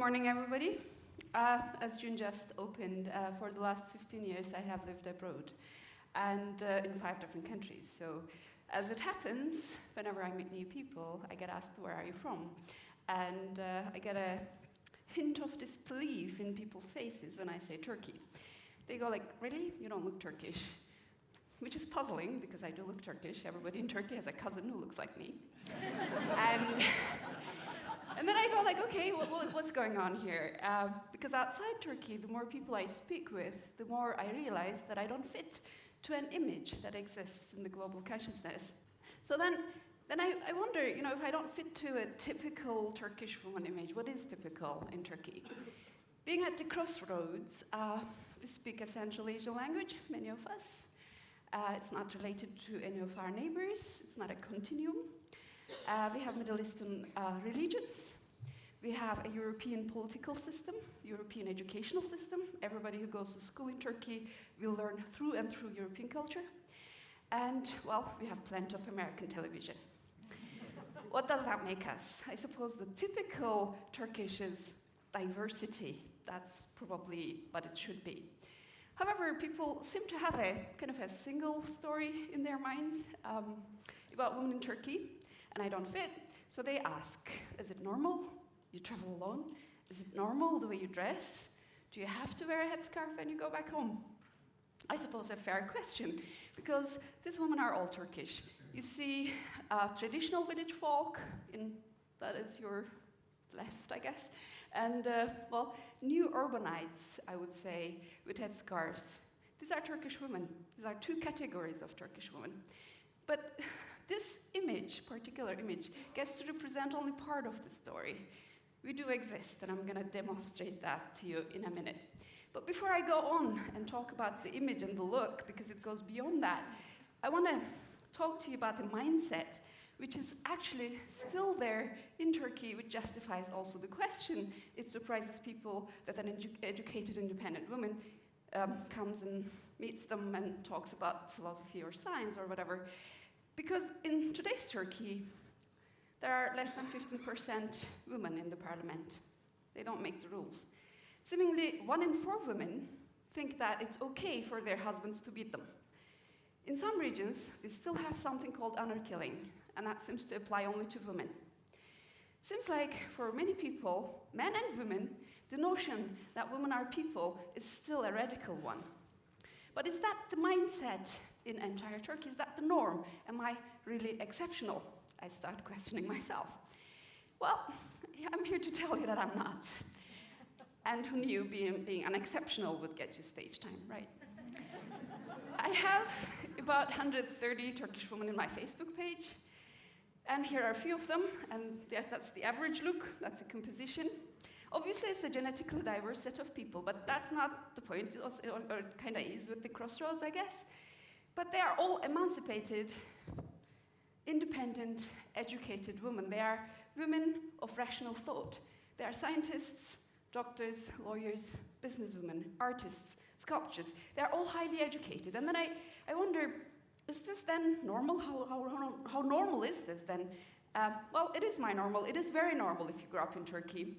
morning, everybody. As June just opened, for the last 15 years I have lived abroad, and in 5 different countries. So, as it happens, whenever I meet new people, I get asked, where are you from? And I get a hint of disbelief in people's faces when I say Turkey. They go like, really? You don't look Turkish? Which is puzzling, because I do look Turkish. Everybody in Turkey has a cousin who looks like me. And then I go like, okay, what's going on here? Because outside Turkey, the more people I speak with, the more I realize that I don't fit to an image that exists in the global consciousness. So then I wonder, if I don't fit to a typical Turkish woman image, what is typical in Turkey? Being at the crossroads, we speak a Central Asian language, many of us. It's not related to any of our neighbors. It's not a continuum. We have Middle Eastern religions. We have a European political system, European educational system. Everybody who goes to school in Turkey will learn through and through European culture. And, well, we have plenty of American television. What does that make us? I suppose the typical Turkish is diversity. That's probably what it should be. However, people seem to have a kind of a single story in their minds about women in Turkey. And I don't fit, so they ask, is it normal you travel alone? Is it normal the way you dress? Do you have to wear a headscarf when you go back home? I suppose a fair question, because these women are all Turkish. You see traditional village folk, that is your left, I guess, and, new urbanites, I would say, with headscarves. These are Turkish women. These are 2 categories of Turkish women. But this image, particular image, gets to represent only part of the story. We do exist, and I'm going to demonstrate that to you in a minute. But before I go on and talk about the image and the look, because it goes beyond that, I want to talk to you about the mindset, which is actually still there in Turkey, which justifies also the question. It surprises people that an educated, independent woman comes and meets them and talks about philosophy or science or whatever. Because in today's Turkey, there are less than 15% women in the parliament. They don't make the rules. Seemingly, 1 in 4 women think that it's okay for their husbands to beat them. In some regions, we still have something called honor killing, and that seems to apply only to women. Seems like for many people, men and women, the notion that women are people is still a radical one. But is that the mindset in entire Turkey? Is that the norm? Am I really exceptional? I start questioning myself. Well, I'm here to tell you that I'm not. And who knew being unexceptional would get you stage time, right? I have about 130 Turkish women in my Facebook page. And here are a few of them, and that's the average look, that's a composition. Obviously, it's a genetically diverse set of people, but that's not the point, or it kind of is with the crossroads, I guess. But they are all emancipated, independent, educated women. They are women of rational thought. They are scientists, doctors, lawyers, businesswomen, artists, sculptors. They are all highly educated. And then I wonder, is this then normal? How normal is this then? Well, it is my normal. It is very normal if you grow up in Turkey.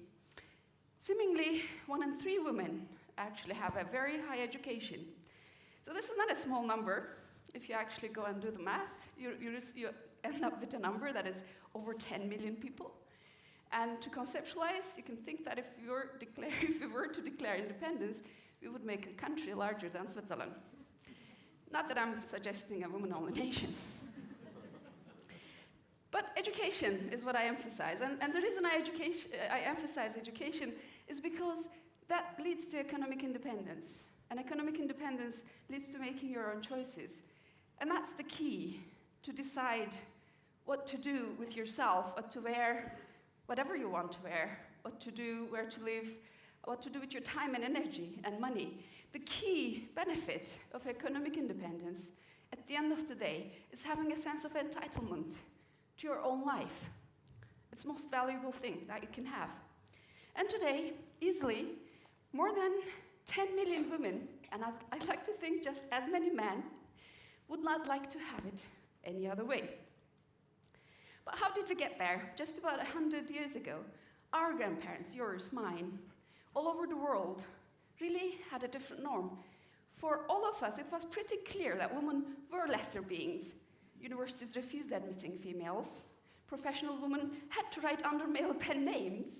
Seemingly, 1 in 3 women actually have a very high education. So this is not a small number. If you actually go and do the math, you end up with a number that is over 10 million people. And to conceptualize, you can think that if we were to declare independence, we would make a country larger than Switzerland. Not that I'm suggesting a woman-only nation. But education is what I emphasize. And the reason I emphasize education is because that leads to economic independence. And economic independence leads to making your own choices. And that's the key, to decide what to do with yourself, what to wear, whatever you want to wear, what to do, where to live, what to do with your time and energy and money. The key benefit of economic independence, at the end of the day, is having a sense of entitlement to your own life. It's the most valuable thing that you can have. And today, easily, more than 10 million women, and I'd like to think just as many men, would not like to have it any other way. But how did we get there? Just about 100 years ago, our grandparents, yours, mine, all over the world, really had a different norm. For all of us, it was pretty clear that women were lesser beings. Universities refused admitting females. Professional women had to write under male pen names,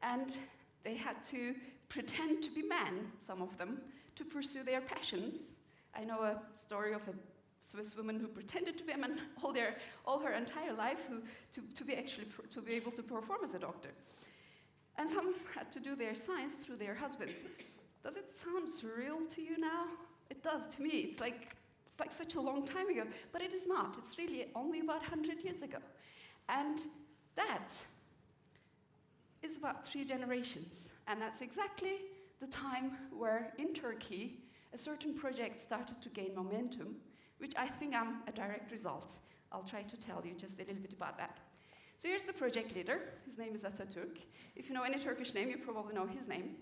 and they had to pretend to be men, some of them, to pursue their passions. I know a story of a Swiss woman who pretended to be a man all her entire life to be able to perform as a doctor. And some had to do their science through their husbands. Does it sound surreal to you now? It does to me. It's like such a long time ago, but it is not. It's really only about 100 years ago. And that is about 3 generations. And that's exactly the time where, in Turkey, a certain project started to gain momentum, which I think I'm a direct result. I'll try to tell you just a little bit about that. So here's the project leader. His name is Atatürk. If you know any Turkish name, you probably know his name.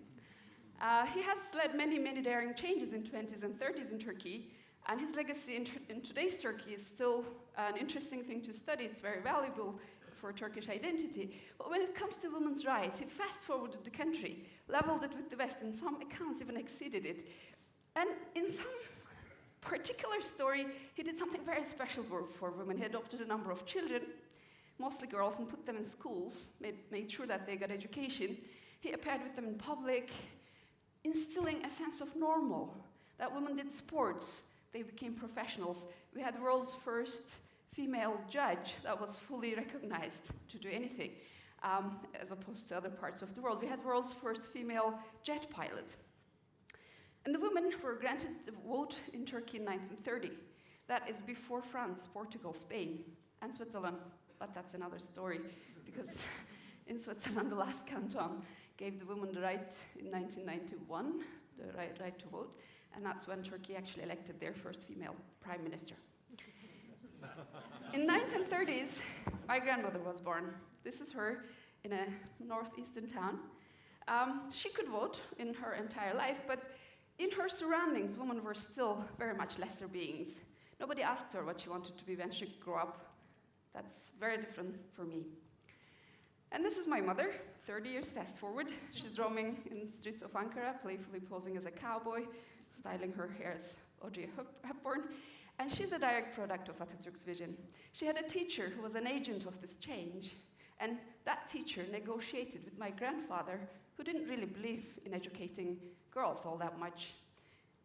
He has led many, many daring changes in 20s and 30s in Turkey, and his legacy in today's Turkey is still an interesting thing to study. It's very valuable for Turkish identity. But when it comes to women's rights, he fast-forwarded the country, leveled it with the West, and some accounts even exceeded it. And in some particular story, he did something very special for women. He adopted a number of children, mostly girls, and put them in schools, made sure that they got education. He appeared with them in public, instilling a sense of normal, that women did sports, they became professionals. We had the world's first female judge that was fully recognized to do anything, as opposed to other parts of the world. We had the world's first female jet pilot. And the women were granted the vote in Turkey in 1930. That is before France, Portugal, Spain, and Switzerland. But that's another story, because in Switzerland, the last canton gave the women the right in 1991, the right to vote, and that's when Turkey actually elected their first female prime minister. In 1930s, my grandmother was born. This is her in a northeastern town. She could vote in her entire life, but in her surroundings, women were still very much lesser beings. Nobody asked her what she wanted to be when she grew up. That's very different for me. And this is my mother, 30 years fast forward. She's roaming in the streets of Ankara, playfully posing as a cowboy, styling her hair as Audrey Hepburn. And she's a direct product of Atatürk's vision. She had a teacher who was an agent of this change. And that teacher negotiated with my grandfather, who didn't really believe in educating girls all that much.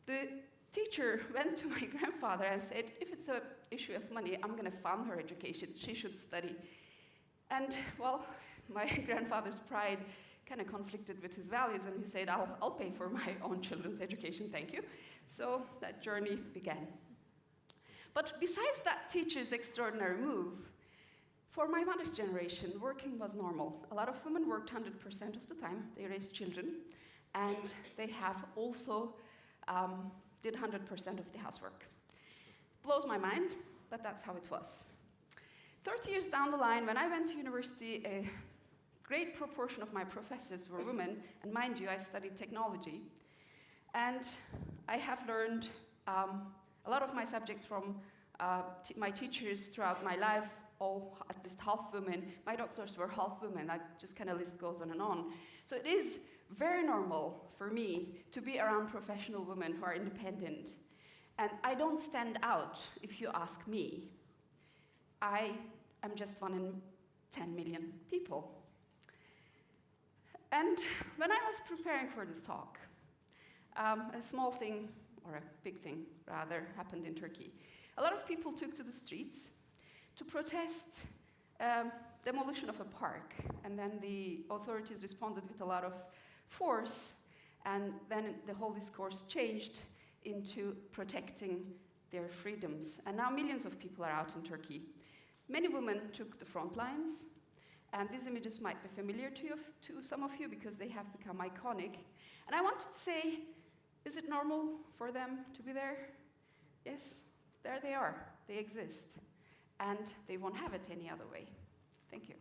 The teacher went to my grandfather and said, if it's an issue of money, I'm going to fund her education. She should study. And, well, my grandfather's pride kind of conflicted with his values, and he said, I'll pay for my own children's education, thank you. So that journey began. But besides that teacher's extraordinary move, for my mother's generation, working was normal. A lot of women worked 100% of the time. They raised children, and they have also did 100% of the housework. Blows my mind, but that's how it was. 30 years down the line, when I went to university, a great proportion of my professors were women, and mind you, I studied technology. And I have learned a lot of my subjects from my teachers throughout my life, all at least half women. My doctors were half women. That just kind of list goes on and on. So it is very normal for me to be around professional women who are independent. And I don't stand out if you ask me. I am just 1 in 10 million people. And when I was preparing for this talk, a small thing, or a big thing rather, happened in Turkey. A lot of people took to the streets to protest demolition of a park, and then the authorities responded with a lot of force, and then the whole discourse changed into protecting their freedoms. And now millions of people are out in Turkey. Many women took the front lines, and these images might be familiar to some of you because they have become iconic. And I wanted to say, is it normal for them to be there? Yes, there they are. They exist. And they won't have it any other way. Thank you.